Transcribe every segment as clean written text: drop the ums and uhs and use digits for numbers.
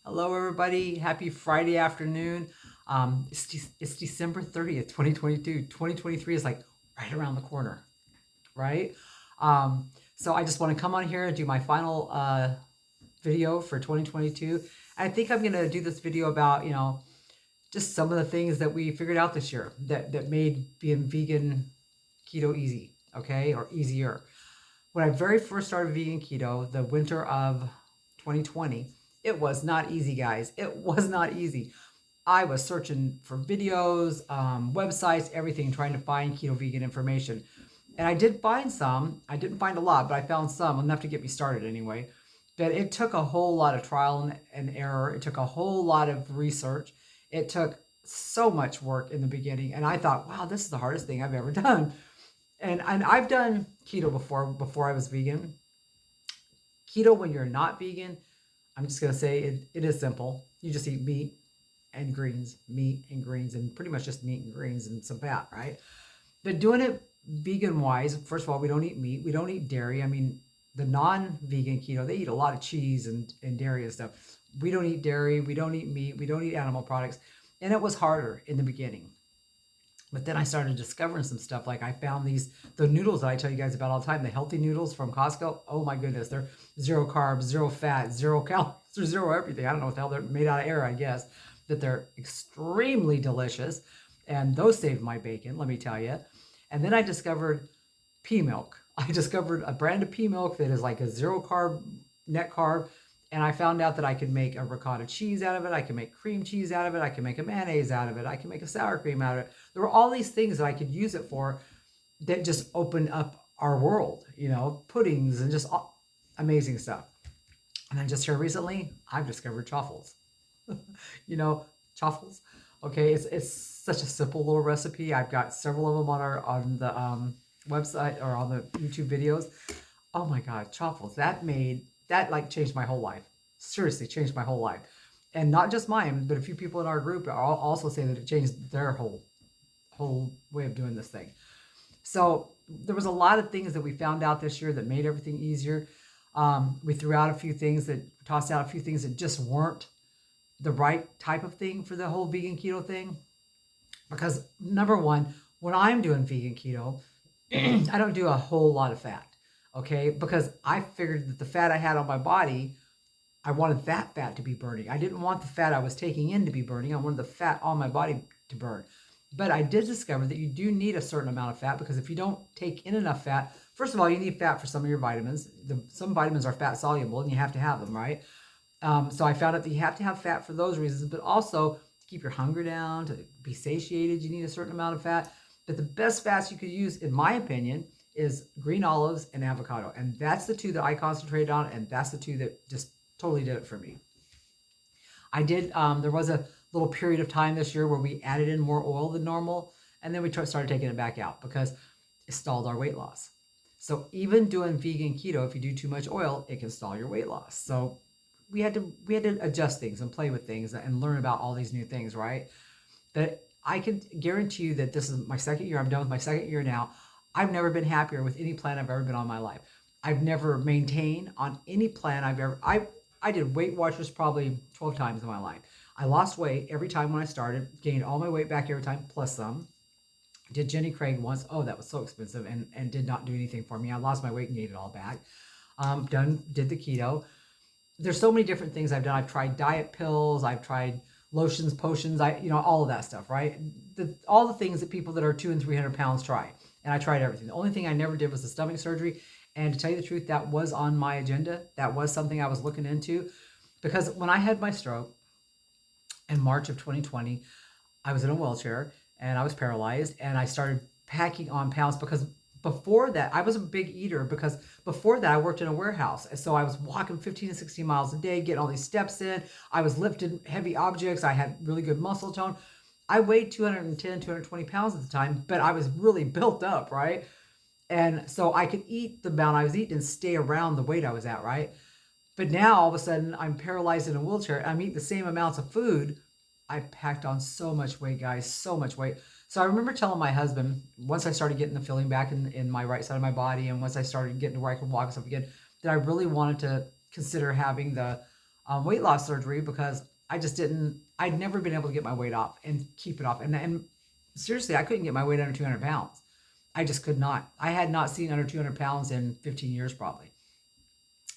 Hello, everybody. Happy Friday afternoon. It's December 30th, 2022. 2023 is like right around the corner, right? So I just want to come on here and do my final video for 2022. I think I'm going to do this video about, just some of the things that we figured out this year that made being vegan keto easy, okay, or easier. When I very first started vegan keto, the winter of 2020, it was not easy, guys. It was not easy. I was searching for videos, websites, everything, trying to find keto vegan information. And I did find some. I didn't find a lot, but I found some, enough to get me started anyway. But it took a whole lot of trial and error. It took a whole lot of research. It took so much work in the beginning. And I thought, wow, this is the hardest thing I've ever done. And I've done keto before I was vegan. Keto when you're not vegan, I'm just gonna say it is simple. You just eat meat and greens, and pretty much just meat and greens and some fat, right? But doing it vegan wise, first of all, we don't eat meat, we don't eat dairy. I mean, the non-vegan keto, they eat a lot of cheese and dairy and stuff. We don't eat dairy, we don't eat meat, we don't eat animal products. And it was harder in the beginning. But then I started discovering some stuff. Like I found the noodles that I tell you guys about all the time, the healthy noodles from Costco. Oh my goodness, they're zero carbs, zero fat, zero calories, or zero everything. I don't know what the hell they're made out of air, I guess. That they're extremely delicious. And those saved my bacon, let me tell you. And then I discovered pea milk. I discovered a brand of pea milk that is like a zero carb, net carb. And I found out that I could make a ricotta cheese out of it. I can make cream cheese out of it. I can make a mayonnaise out of it. I can make a sour cream out of it. There were all these things that I could use it for that just opened up our world, puddings and just amazing stuff. And then just here recently, I've discovered chaffles. Chaffles. Okay, it's such a simple little recipe. I've got several of them on the website or on the YouTube videos. Oh my God, chaffles. That like changed my whole life. Seriously, changed my whole life. And not just mine, but a few people in our group also say that it changed their whole way of doing this thing. So there was a lot of things that we found out this year that made everything easier. We threw out a few things tossed out a few things that just weren't the right type of thing for the whole vegan keto thing. Because number one, when I'm doing vegan keto, I don't do a whole lot of fat. Okay, because I figured that the fat I had on my body, I wanted that fat to be burning. I didn't want the fat I was taking in to be burning. I wanted the fat on my body to burn. But I did discover that you do need a certain amount of fat, because if you don't take in enough fat, first of all, you need fat for some of your vitamins. Some vitamins are fat soluble and you have to have them, right? So I found out that you have to have fat for those reasons, but also to keep your hunger down, to be satiated, you need a certain amount of fat. But the best fats you could use, in my opinion, is green olives and avocado. And that's the two that I concentrated on, and that's the two that just totally did it for me. There was a little period of time this year where we added in more oil than normal, and then we started taking it back out because it stalled our weight loss. So even doing vegan keto, if you do too much oil, it can stall your weight loss. So we had to adjust things and play with things and learn about all these new things, right? But I can guarantee you that this is my second year. I'm done with my second year now. I've never been happier with any plan I've ever been on in my life. I've never maintained on any plan I did Weight Watchers probably 12 times in my life. I lost weight every time when I started, gained all my weight back every time, plus some. Did Jenny Craig once. Oh, that was so expensive and did not do anything for me. I lost my weight and gained it all back. Did the keto. There's so many different things I've done. I've tried diet pills. I've tried lotions, potions, all of that stuff, right? All the things that people that are 200 and 300 pounds try. And I tried everything. The only thing I never did was the stomach surgery. And to tell you the truth, that was on my agenda. That was something I was looking into. Because when I had my stroke in March of 2020, I was in a wheelchair and I was paralyzed, and I started packing on pounds because before that, I was a big eater, because before that I worked in a warehouse. So I was walking 15 to 16 miles a day, getting all these steps in. I was lifting heavy objects. I had really good muscle tone. I weighed 210, 220 pounds at the time, but I was really built up, right? And so I could eat the amount I was eating and stay around the weight I was at, right? But now all of a sudden I'm paralyzed in a wheelchair. I'm eating the same amounts of food. I packed on so much weight, guys, so much weight. So I remember telling my husband, once I started getting the feeling back in my right side of my body, and once I started getting to where I could walk and stuff again, that I really wanted to consider having the weight loss surgery because I just didn't, I'd never been able to get my weight off and keep it off. And seriously, I couldn't get my weight under 200 pounds. I just could not. I had not seen under 200 pounds in 15 years probably.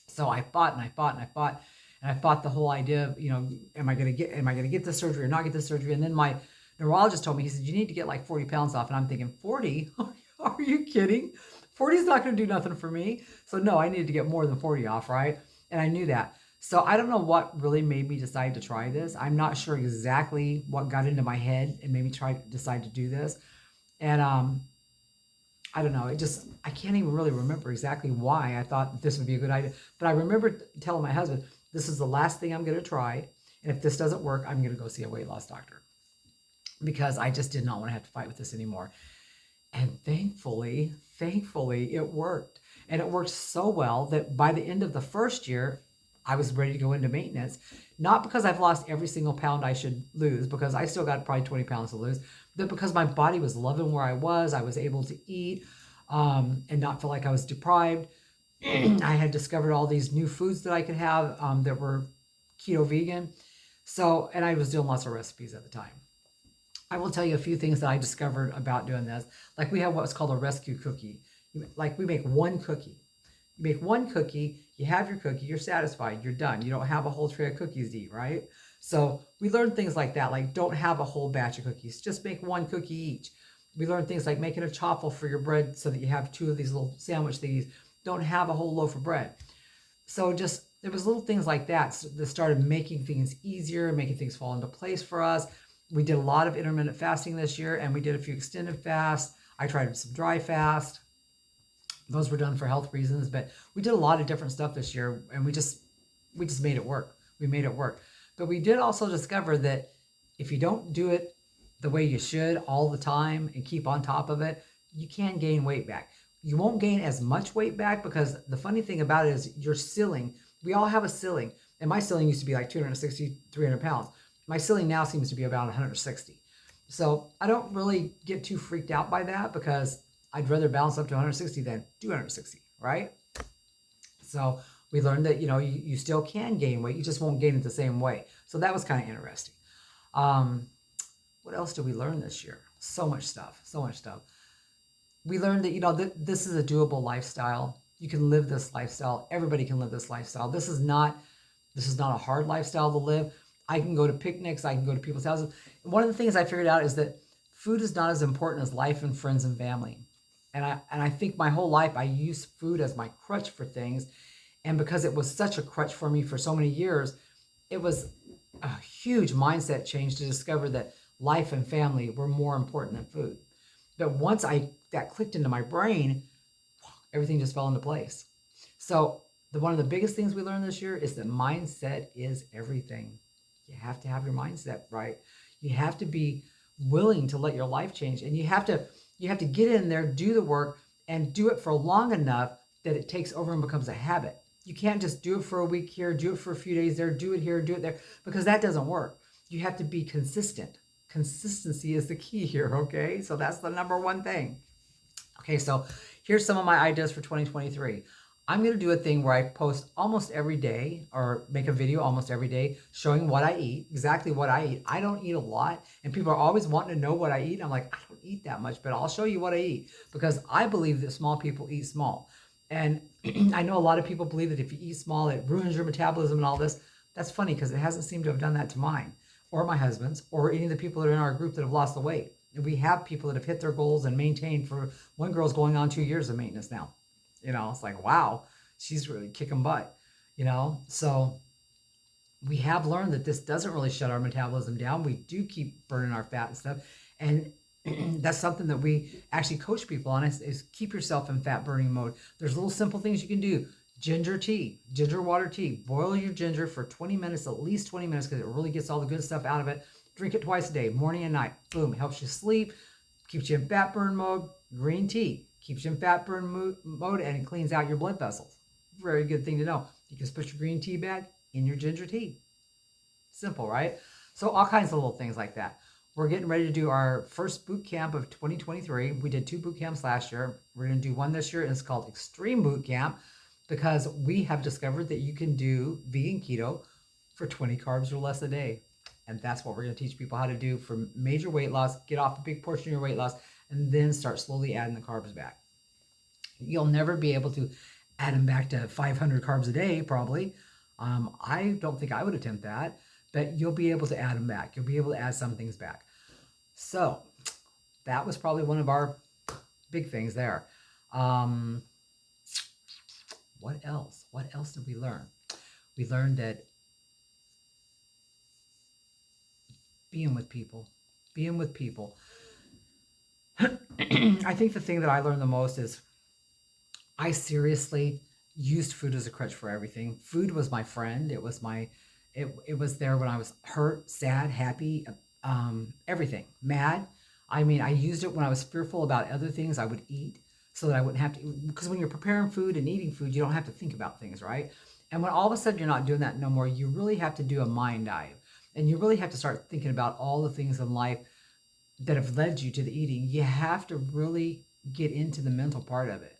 So I fought and I fought and I fought and I fought the whole idea of, am I going to get this surgery or not get this surgery? And then my neurologist told me, he said, you need to get like 40 pounds off. And I'm thinking, 40? Are you kidding? 40 is not going to do nothing for me. So no, I needed to get more than 40 off, right? And I knew that. So I don't know what really made me decide to try this. I'm not sure exactly what got into my head and made me decide to do this. And I don't know. I can't even really remember exactly why I thought that this would be a good idea. But I remember telling my husband, this is the last thing I'm going to try. And if this doesn't work, I'm going to go see a weight loss doctor because I just did not want to have to fight with this anymore. And thankfully, it worked. And it worked so well that by the end of the first year, I was ready to go into maintenance. Not because I've lost every single pound I should lose, because I still got probably 20 pounds to lose, but because my body was loving where I was able to eat and not feel like I was deprived. I had discovered all these new foods that I could have that were keto vegan. So, and I was doing lots of recipes at the time. I will tell you a few things that I discovered about doing this. Like we have what's called a rescue cookie. Like we make one cookie. You make one cookie, you have your cookie, you're satisfied, you're done. You don't have a whole tray of cookies to eat, right? So we learned things like that, like don't have a whole batch of cookies, just make one cookie each. We learned things like making a chaffle for your bread so that you have two of these little sandwich thingies. Don't have a whole loaf of bread. So just, there was little things like that that started making things easier, making things fall into place for us. We did a lot of intermittent fasting this year, and we did a few extended fasts. I tried some dry fast. Those were done for health reasons, but we did a lot of different stuff this year, and we just made it work. We made it work. But we did also discover that if you don't do it the way you should all the time and keep on top of it, you can gain weight back. You won't gain as much weight back because the funny thing about it is your ceiling, we all have a ceiling, and my ceiling used to be like 260, 300 pounds. My ceiling now seems to be about 160. So I don't really get too freaked out by that because I'd rather balance up to 160 than 260, right? So we learned that, you still can gain weight. You just won't gain it the same way. So that was kind of interesting. What else did we learn this year? So much stuff. We learned that, this is a doable lifestyle. You can live this lifestyle. Everybody can live this lifestyle. This is not a hard lifestyle to live. I can go to picnics. I can go to people's houses. One of the things I figured out is that food is not as important as life and friends and family. And I think my whole life I used food as my crutch for things. And because it was such a crutch for me for so many years, it was a huge mindset change to discover that life and family were more important than food. But once that clicked into my brain, everything just fell into place. So one of the biggest things we learned this year is that mindset is everything. You have to have your mindset right. You have to be willing to let your life change, and you have to get in there, do the work, and do it for long enough that it takes over and becomes a habit. You can't just do it for a week here, do it for a few days there, do it here, do it there, because that doesn't work. You have to be consistent. Consistency is the key here, okay? So that's the number one thing. Okay, so here's some of my ideas for 2023. I'm going to do a thing where I post almost every day or make a video almost every day showing what I eat, exactly what I eat. I don't eat a lot, and people are always wanting to know what I eat. I'm like, I don't eat that much, but I'll show you what I eat because I believe that small people eat small. And I know a lot of people believe that if you eat small, it ruins your metabolism and all this. That's funny because it hasn't seemed to have done that to mine or my husband's or any of the people that are in our group that have lost the weight. And we have people that have hit their goals and maintained for, one girl's going on 2 years of maintenance now. It's like, wow, she's really kicking butt, So we have learned that this doesn't really shut our metabolism down. We do keep burning our fat and stuff. And that's something that we actually coach people on is keep yourself in fat burning mode. There's little simple things you can do. Ginger tea, ginger water tea. Boil your ginger for 20 minutes, at least 20 minutes, because it really gets all the good stuff out of it. Drink it twice a day, morning and night. Boom, helps you sleep, keeps you in fat burn mode. Green tea keeps you in fat burn mode and it cleans out your blood vessels. Very good thing to know. You can put your green tea bag in your ginger tea. Simple, right? So all kinds of little things like that. We're getting ready to do our first boot camp of 2023. We did 2 boot camps last year. We're going to do one this year, and it's called Extreme Boot Camp because we have discovered that you can do vegan keto for 20 carbs or less a day. And that's what we're going to teach people how to do for major weight loss. Get off a big portion of your weight loss and then start slowly adding the carbs back. You'll never be able to add them back to 500 carbs a day, probably. I don't think I would attempt that, but you'll be able to add them back. You'll be able to add some things back. So that was probably one of our big things there. What else? What else did we learn? We learned that being with people. I think the thing that I learned the most is I seriously used food as a crutch for everything. Food was my friend. It was there when I was hurt, sad, happy, everything, mad. I mean, I used it when I was fearful about other things I would eat so that I wouldn't have to, because when you're preparing food and eating food, you don't have to think about things, right? And when all of a sudden you're not doing that no more, you really have to do a mind dive. And you really have to start thinking about all the things in life that have led you to the eating. You have to really get into the mental part of it.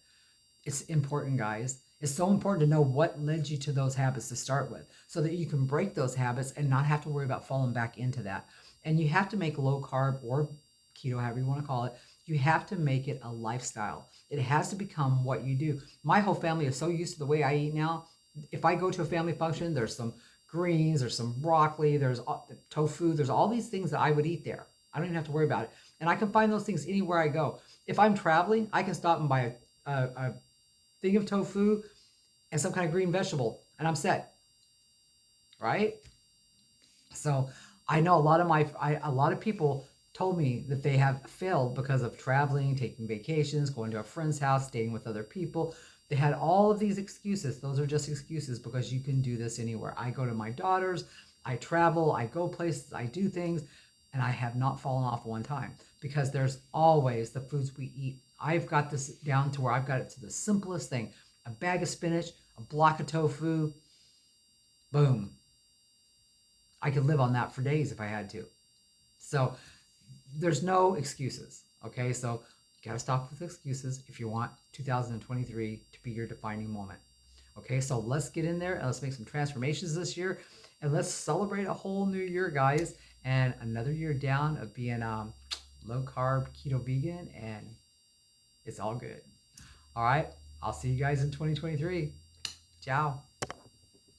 It's important, guys. It's so important to know what led you to those habits to start with so that you can break those habits and not have to worry about falling back into that. And you have to make low carb or keto, however you want to call it, you have to make it a lifestyle. It has to become what you do. My whole family is so used to the way I eat now. If I go to a family function, there's some greens, there's some broccoli, there's tofu, there's all these things that I would eat there. I don't even have to worry about it. And I can find those things anywhere I go. If I'm traveling, I can stop and buy a thing of tofu and some kind of green vegetable, and I'm set, right? So I know a lot of people told me that they have failed because of traveling, taking vacations, going to a friend's house, staying with other people. They had all of these excuses. Those are just excuses because you can do this anywhere. I go to my daughter's, I travel, I go places, I do things, and I have not fallen off one time because there's always the foods we eat. I've got this down to where I've got it to the simplest thing. A bag of spinach, a block of tofu, boom. I could live on that for days if I had to. So there's no excuses, okay? So you got to stop with excuses if you want 2023 to be your defining moment. Okay, so let's get in there and let's make some transformations this year and let's celebrate a whole new year, guys, and another year down of being low carb, keto, vegan, and it's all good. All right, I'll see you guys in 2023. Ciao.